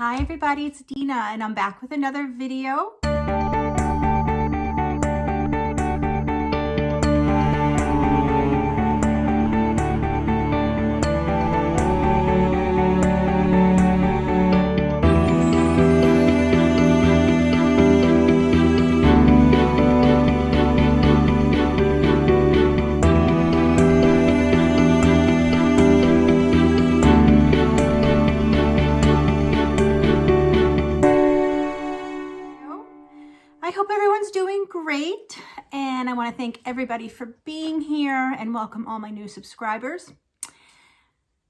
Hi everybody, it's Dina and I'm back with another video. I hope everyone's doing great, and I want to thank everybody for being here and welcome all my new subscribers.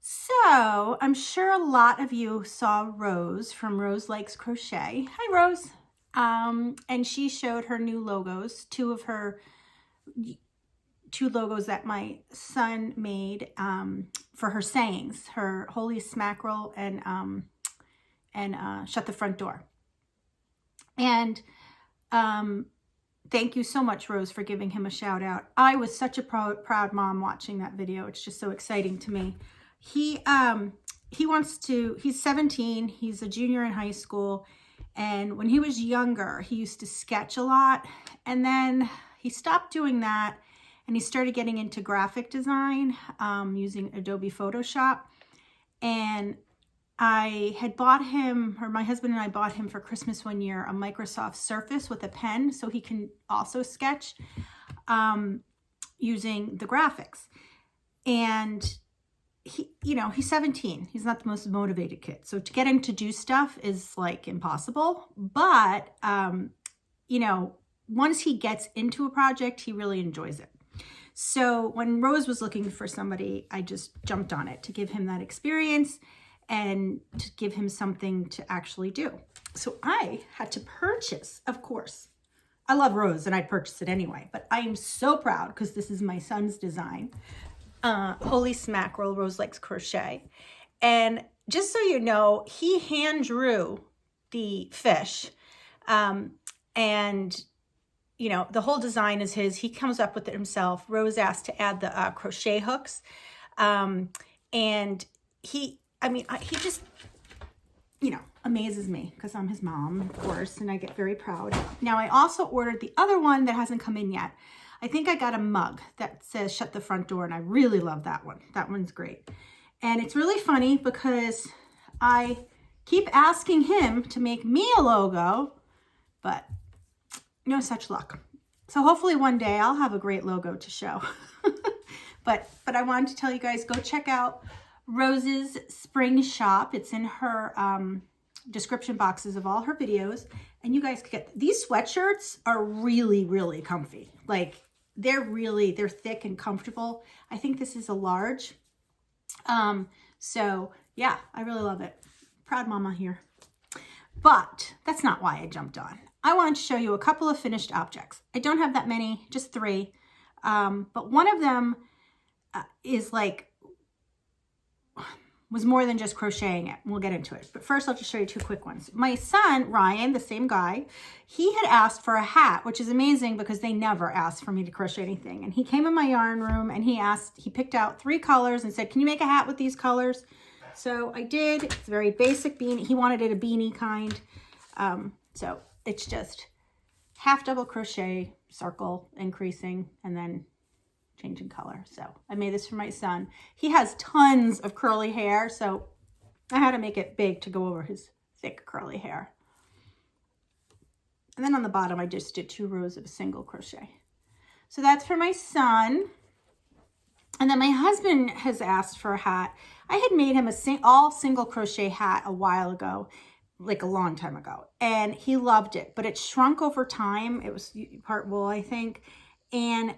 So I'm sure a lot of you saw Rose from Rose Likes Crochet. Hi Rose. And she showed her new logos, two logos that my son made for her sayings, her Holy Smackerel and Shut the Front Door. And thank you so much, Rose, for giving him a shout out. I was such a proud mom watching that video. It's just so exciting to me. He's 17, he's a junior in high school. And when he was younger, he used to sketch a lot. And then he stopped doing that and he started getting into graphic design using Adobe Photoshop. And I had bought him, or my husband and I bought him for Christmas one year, a Microsoft Surface with a pen so he can also sketch using the graphics. And he's 17. He's not the most motivated kid. So to get him to do stuff is like impossible. But, once he gets into a project, he really enjoys it. So when Rose was looking for somebody, I just jumped on it to give him that experience and to give him something to actually do. So I had to purchase, of course. I love Rose and I'd purchase it anyway, but I am so proud because this is my son's design. Holy Smackerel, Rose Likes Crochet. And just so you know, he hand drew the fish. The whole design is his. He comes up with it himself. Rose asked to add the crochet hooks. And he just, amazes me because I'm his mom, of course, and I get very proud. Now, I also ordered the other one that hasn't come in yet. I think I got a mug that says Shut the Front Door, and I really love that one. That one's great. And it's really funny because I keep asking him to make me a logo, but no such luck. So hopefully one day I'll have a great logo to show. But I wanted to tell you guys, go check out Rose's Spring Shop. It's in her description boxes of all her videos. And you guys could get, these sweatshirts are really, really comfy. Like they're thick and comfortable. I think this is a large. So yeah, I really love it. Proud mama here. But that's not why I jumped on. I wanted to show you a couple of finished objects. I don't have that many, just 3. But one of them was more than just crocheting it. We'll get into it. But first, I'll just show you 2 quick ones. My son, Ryan, the same guy, he had asked for a hat, which is amazing because they never ask for me to crochet anything. And he came in my yarn room and he picked out 3 colors and said, can you make a hat with these colors? So I did. It's a very basic beanie. He wanted it a beanie kind. So it's just half double crochet, circle, increasing, and then changing color. So I made this for my son. He has tons of curly hair, so I had to make it big to go over his thick curly hair. And then on the bottom, I just did 2 rows of single crochet. So that's for my son. And then my husband has asked for a hat. I had made him all single crochet hat a while ago, like a long time ago, and he loved it, but it shrunk over time. It was part wool, I think. And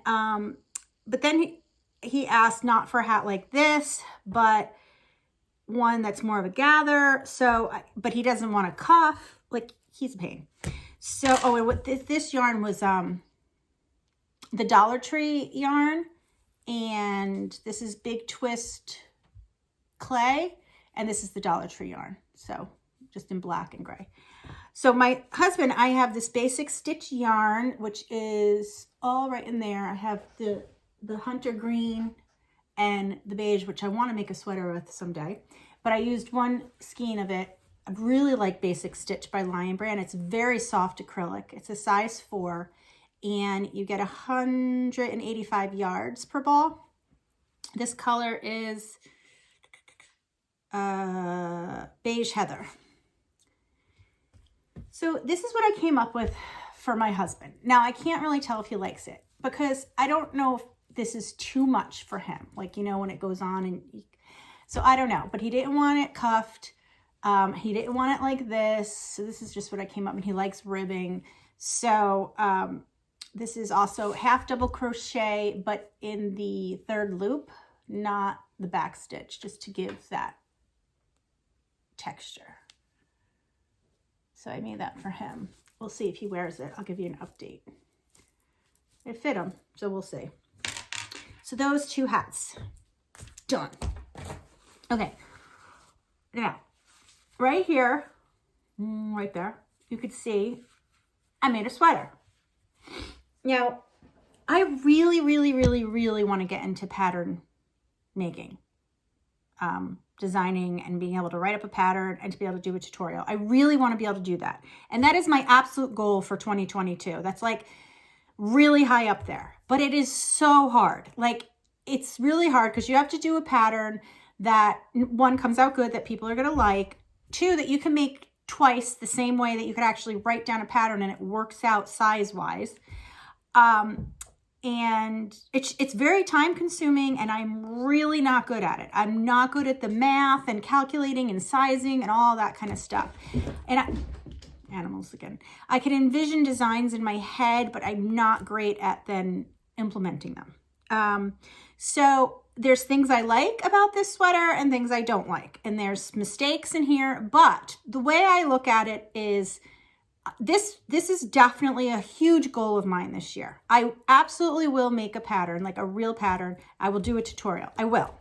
but then he asked not for a hat like this, but one that's more of a gather. So, but he doesn't want a cuff. Like, he's a pain. So, and what this yarn was the Dollar Tree yarn, and this is Big Twist clay, and this is the Dollar Tree yarn. So, just in black and gray. So my husband, I have this basic stitch yarn, which is all right in there. I have the hunter green and the beige, which I want to make a sweater with someday. But I used one skein of it I really like Basic Stitch by Lion Brand. It's very soft acrylic. It's a size 4, and you get 185 yards per ball. This color is beige heather. So this is what I came up with for my husband. Now, I can't really tell if he likes it because I don't know if this is too much for him. Like, you know, when it goes on and... So I don't know, but he didn't want it cuffed. He didn't want it like this. So this is just what I came up with. He likes ribbing. So this is also half double crochet, but in the 3rd loop, not the back stitch, just to give that texture. So I made that for him. We'll see if he wears it. I'll give you an update. It fit him, so we'll see. So those 2 hats, done. Okay, now, right here, right there, you could see I made a sweater. Now, I really, really, really, really want to get into pattern making, designing and being able to write up a pattern and to be able to do a tutorial. I really want to be able to do that. And that is my absolute goal for 2022. That's like really high up there, but it is so hard. Like, it's really hard because you have to do a pattern that, 1, comes out good, that people are going to like, 2, that you can make twice the same way, that you could actually write down a pattern and it works out size-wise. And it's very time consuming, and I'm really not good at it. I'm not good at the math and calculating and sizing and all that kind of stuff. And animals again. I can envision designs in my head, but I'm not great at then implementing them. So there's things I like about this sweater and things I don't like. And there's mistakes in here, but the way I look at it is this is definitely a huge goal of mine this year. I absolutely will make a pattern, like a real pattern. I will do a tutorial. I will.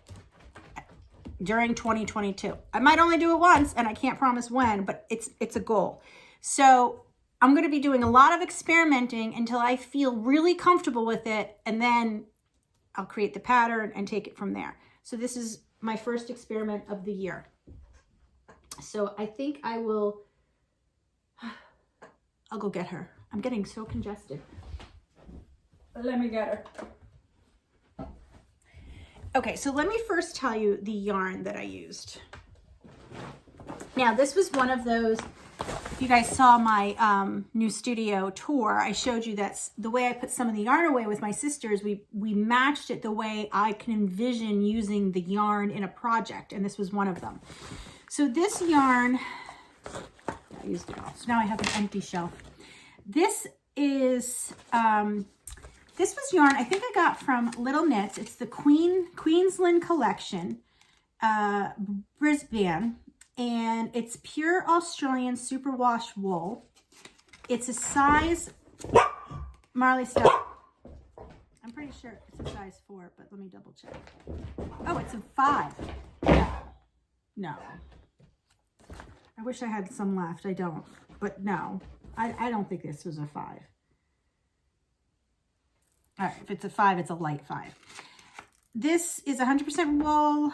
During 2022. I might only do it once, and I can't promise when, but it's a goal. So I'm going to be doing a lot of experimenting until I feel really comfortable with it, and then I'll create the pattern and take it from there. So this is my first experiment of the year. So I think I'll go get her. I'm getting so congested. Let me get her. Okay, so let me first tell you the yarn that I used. Now, this was one of those, if you guys saw my new studio tour, I showed you that the way I put some of the yarn away with my sisters, we matched it the way I can envision using the yarn in a project, and this was one of them. So this yarn, I used it all, so now I have an empty shelf. This is, this was yarn I think I got from Little Knits. It's the Queensland collection, Brisbane. And it's pure Australian superwash wool. It's a size, Marley, stop. I'm pretty sure it's a size 4, but let me double check. Oh, it's a 5. No. I wish I had some left. I don't, but no, I don't think this was a 5. All right, if it's a 5, it's a light 5. This is 100% wool.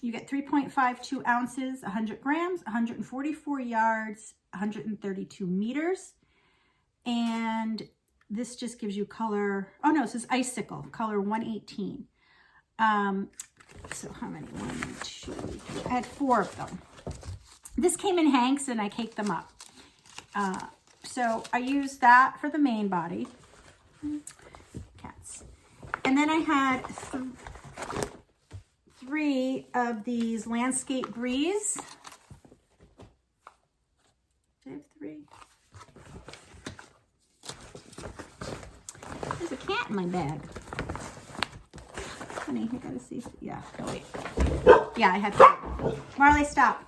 You get 3.52 ounces, 100 grams, 144 yards, 132 meters. And this just gives you color. Oh no, it says icicle, color 118. So how many? 1, 2, 3. I had 4 of them. This came in hanks and I caked them up. So I used that for the main body. Cats. And then I had 3 of these Landscape Breeze. Did I have 3? There's a cat in my bag. Honey, I gotta see. Yeah, oh wait. Yeah, I had 3. Marley, stop.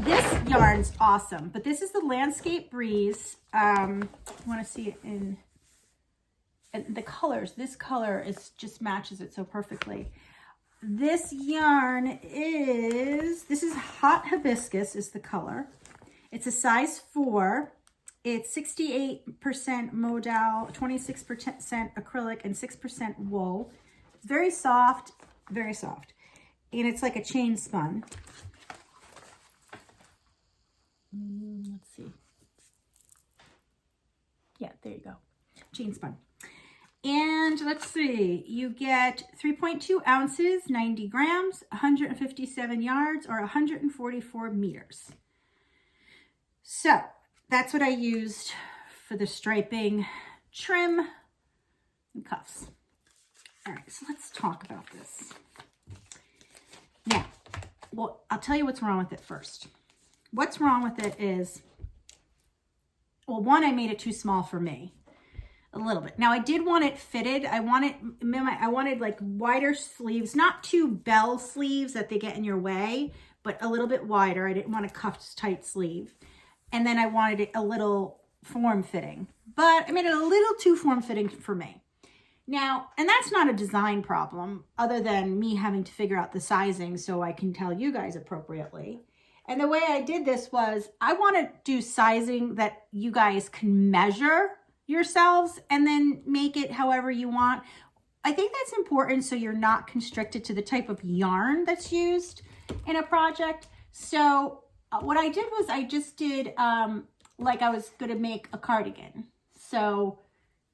This yarn's awesome, but this is the Landscape Breeze. You want to see it in the colors. This color just matches it so perfectly. This yarn this is Hot Hibiscus is the color. It's a size 4. It's 68% modal, 26% acrylic, and 6% wool. It's very soft, very soft. And it's like a chain spun. see. Yeah, there you go. Chain spun. And let's see, you get 3.2 ounces, 90 grams, 157 yards, or 144 meters. So that's what I used for the striping, trim, and cuffs. All right, so let's talk about this. Now, well, I'll tell you what's wrong with it first. What's wrong with it is, well, one, I made it too small for me. A little bit. Now I did want it fitted. I wanted like wider sleeves, not too bell sleeves that they get in your way, but a little bit wider. I didn't want a cuffed tight sleeve. And then I wanted it a little form fitting, but I made it a little too form fitting for me. Now, and that's not a design problem other than me having to figure out the sizing so I can tell you guys appropriately. And the way I did this was I want to do sizing that you guys can measure yourselves and then make it however you want. I think that's important so you're not constricted to the type of yarn that's used in a project. So what I did was I just did like I was going to make a cardigan. So,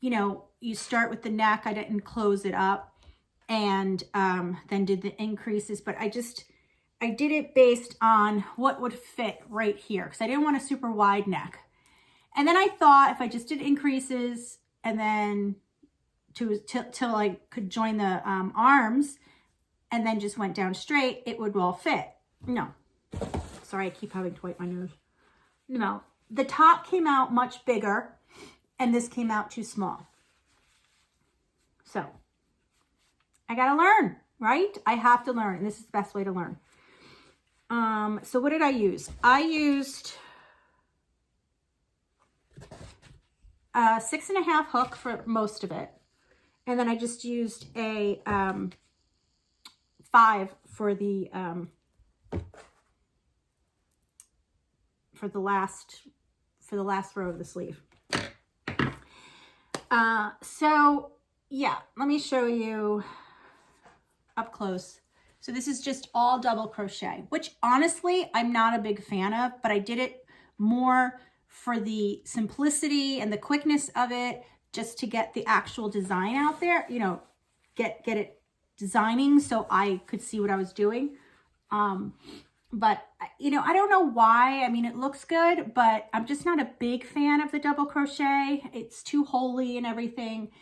you know, you start with the neck. I didn't close it up and then did the increases, but I did it based on what would fit right here because I didn't want a super wide neck. And then I thought if I just did increases and then till I could join the arms and then just went down straight, it would all fit. No. Sorry, I keep having to wipe my nose. No. The top came out much bigger and this came out too small. So I got to learn, right? I have to learn. And this is the best way to learn. So what did I use? I used 6.5 hook for most of it. And then I just used a 5 for the last row of the sleeve. So yeah, let me show you up close. So this is just all double crochet, which honestly, I'm not a big fan of, but I did it more for the simplicity and the quickness of it, just to get the actual design out there, you know, get it designing so I could see what I was doing. But, you know, I don't know why. I mean, it looks good, but I'm just not a big fan of the double crochet. It's too holey and everything.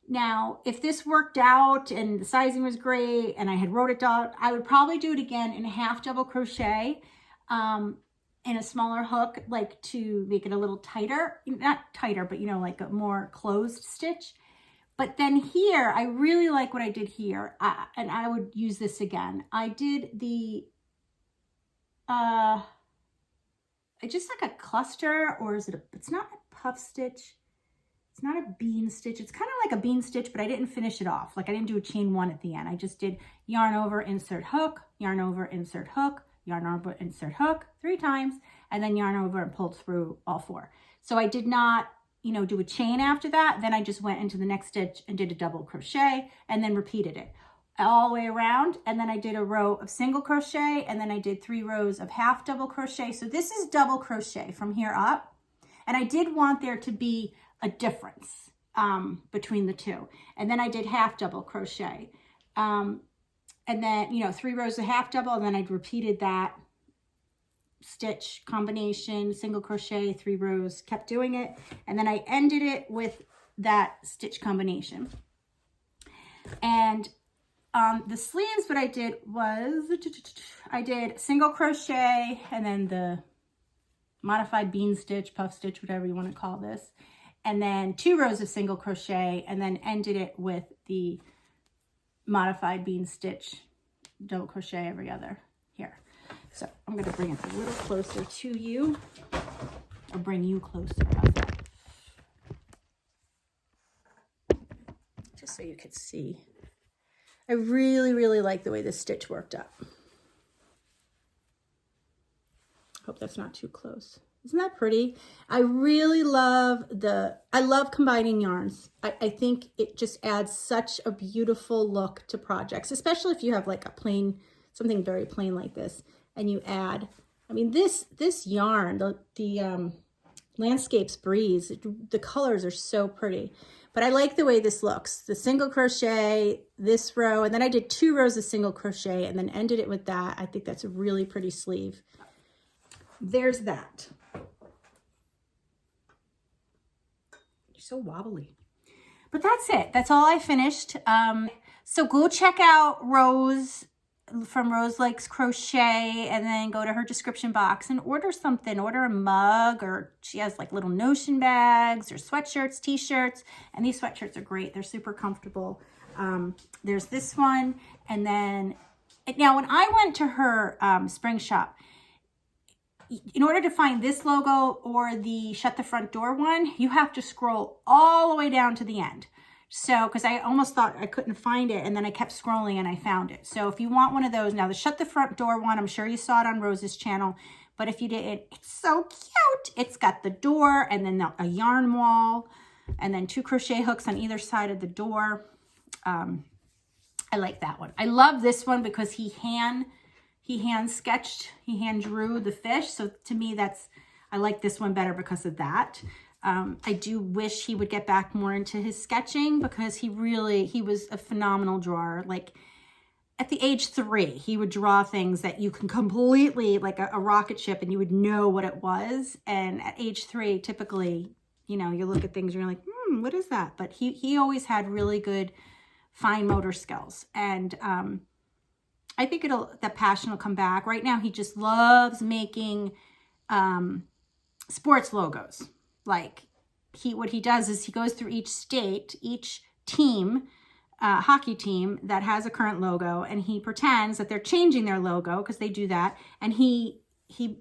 Now, if this worked out and the sizing was great and I had wrote it down, I would probably do it again in half double crochet in a smaller hook, like to make it a little tighter, not tighter, but you know, like a more closed stitch. But then here, I really like what I did here, and I would use this again. I did the, I just like a cluster, or is it it's not a puff stitch. It's not a bean stitch. It's kind of like a bean stitch, but I didn't finish it off. Like I didn't do a chain 1 at the end. I just did yarn over, insert hook, yarn over, insert hook, yarn over, insert hook 3 times, and then yarn over and pulled through all 4. So I did not, you know, do a chain after that. Then I just went into the next stitch and did a double crochet and then repeated it all the way around. And then I did a row of single crochet and then I did 3 rows of half double crochet. So this is double crochet from here up. And I did want there to be a difference between the two. And then I did half double crochet. And then, you know, 3 rows of half double, and then I repeated that stitch combination, single crochet, 3 rows, kept doing it. And then I ended it with that stitch combination. And the sleeves, what I did was, I did single crochet and then the modified bean stitch, puff stitch, whatever you want to call this. And then 2 rows of single crochet and then ended it with the modified bean stitch, double crochet every other here. So I'm going to bring it a little closer to you, or bring you closer. How's that? Just so you could see. I really, really like the way this stitch worked up. Hope that's not too close. Isn't that pretty? I really love I love combining yarns. I think it just adds such a beautiful look to projects, especially if you have like a plain, something very plain like this, and you add, I mean, this yarn, the Landscapes Breeze. The colors are so pretty. But I like the way this looks. The single crochet, this row, and then I did 2 rows of single crochet and then ended it with that. I think that's a really pretty sleeve. There's that. You're so wobbly. But that's it. That's all I finished. So go check out Rose from Rose Likes Crochet, and then go to her description box and order something. Order a mug, or she has like little Notion bags or sweatshirts, t-shirts, and these sweatshirts are great. They're super comfortable. There's this one, and then now when I went to her spring shop, in order to find this logo or the Shut the Front Door one, you have to scroll all the way down to the end. So, because I almost thought I couldn't find it, and then I kept scrolling and I found it. So if you want one of those, now the Shut the Front Door one, I'm sure you saw it on Rose's channel, but if you didn't, it's so cute. It's got the door and then a yarn wall and then 2 crochet hooks on either side of the door. I like that one. I love this one because he hand drew the fish. So to me, I like this one better because of that. I do wish he would get back more into his sketching, because he was a phenomenal drawer. Like at the age 3, he would draw things that you can completely, like a rocket ship, and you would know what it was. And at age 3, typically, you know, you look at things and you're like, what is that? But he always had really good fine motor skills. And, I think that passion will come back. Right now, he just loves making, sports logos. Like what he does is he goes through each state, each team, hockey team that has a current logo, and he pretends that they're changing their logo, because they do that, and he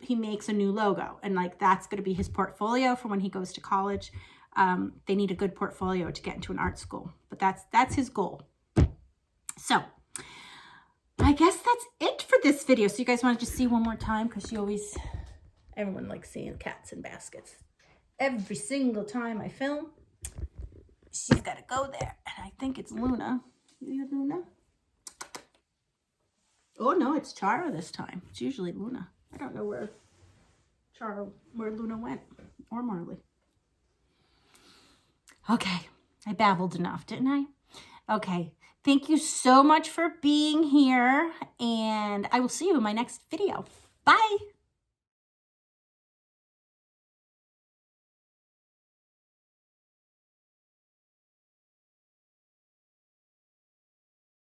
makes a new logo, and like that's going to be his portfolio for when he goes to college. They need a good portfolio to get into an art school, but that's his goal. So I guess that's it for this video. So you guys want to just see one more time, because everyone likes seeing cats in baskets. Every single time I film, she's got to go there. And I think it's Luna. Is it Luna? Oh, no, it's Chara this time. It's usually Luna. I don't know where Luna went, or Marley. Okay, I babbled enough, didn't I? Okay, thank you so much for being here, and I will see you in my next video. Bye.